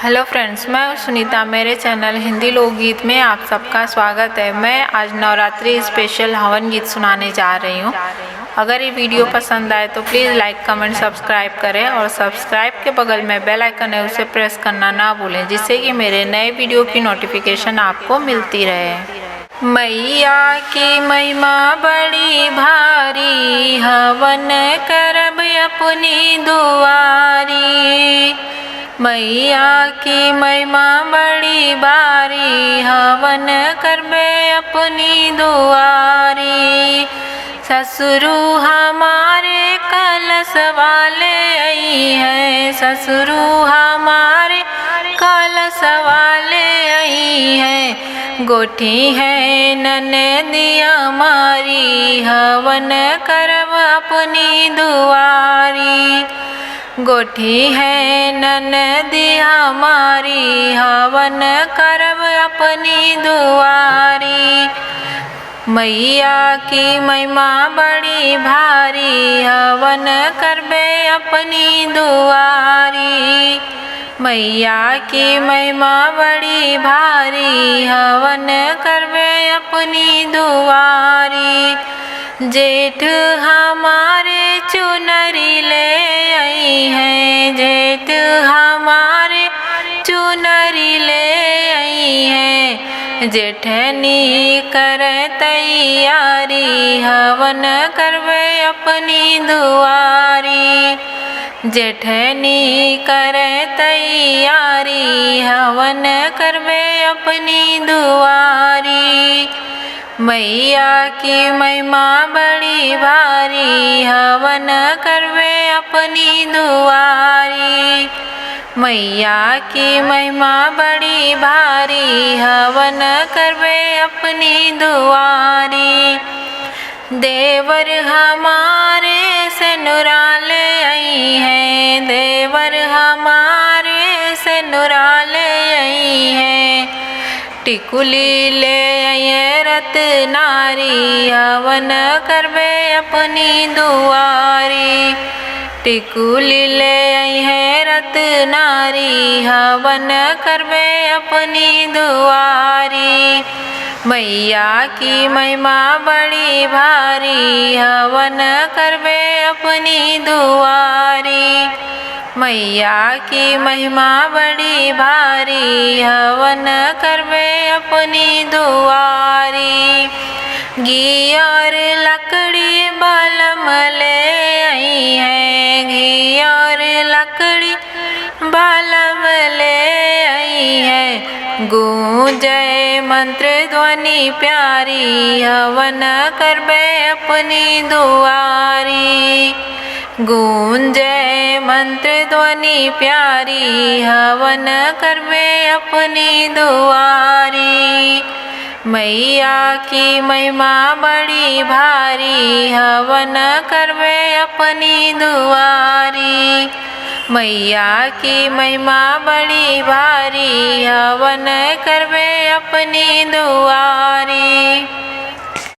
Hello friends, मैं सुनीता। मेरे channel Hindi लोकगीत में आप सबका स्वागत है। मैं आज नवरात्रि स्पेशल हवन गीत सुनाने जा रही हूँ। अगर ये वीडियो पसंद आए तो प्लीज़ लाइक, कमेंट, सब्सक्राइब करें और सब्सक्राइब के बगल में बेल आइकन है, उसे प्रेस करना ना भूलें, जिससे कि मेरे नए वीडियो की नोटिफिकेशन आपको मिलती रहे। मैया की महिमा बड़ी भारी, हवन करब अपनी दुआरी। मैया की महिमा बड़ी भारी, हवन करबे अपनी दुआरी। ससुरु हमारे कलश वाले आई हैं, ससुरु हमारे कलश वाले आई हैं। गोठी है ननदिया मारी, हवन करब अपनी दुआरी। गोठी है ननदिया हमारी, हवन करब अपनी दुआरी। मैया की महिमा बड़ी भारी, हवन करबे अपनी दुआरी। मैया की महिमा बड़ी भारी, हवन करबे अपनी दुआरी। जेठ हमारे चुनरी ले आई हैं, जेठ हमारे चुनरी ले आई हैं। जेठनी कर तैयारी, हवन करबे अपनी दुआरी। जेठनी कर तैयारी, हवन करबे अपनी दुआरी। मैया की महिमा बड़ी भारी, हवन करबे अपनी दुआरी। मैया की महिमा बड़ी भारी, हवन करबे अपनी दुआरी। देवर हमारे से नुराले आई हैं, देवर हमारे से नुराले आई हैं। टिकुली ले आइए रत्नारी, हवन करबे अपनी दुआरी। टिकुली ले आई है रत्नारी, हवन करबे अपनी दुआरी। मैया की महिमा बड़ी भारी, हवन करबे अपनी दुआरी। मैया की महिमा बड़ी भारी, हवन करबे अपनी दुआरी। घी और लकड़ी बालम ले आई हैं, घी और लकड़ी बालम ले आई हैं। गूंजे मंत्र ध्वनि प्यारी, हवन करबे अपनी दुआरी। गूंजे मंत्र ध्वनि प्यारी, हवन करबे अपनी दुआरी। मैया की महिमा बड़ी भारी, हवन करबे अपनी दुआरी। मैया की महिमा बड़ी भारी, हवन करबे अपनी दुआरी।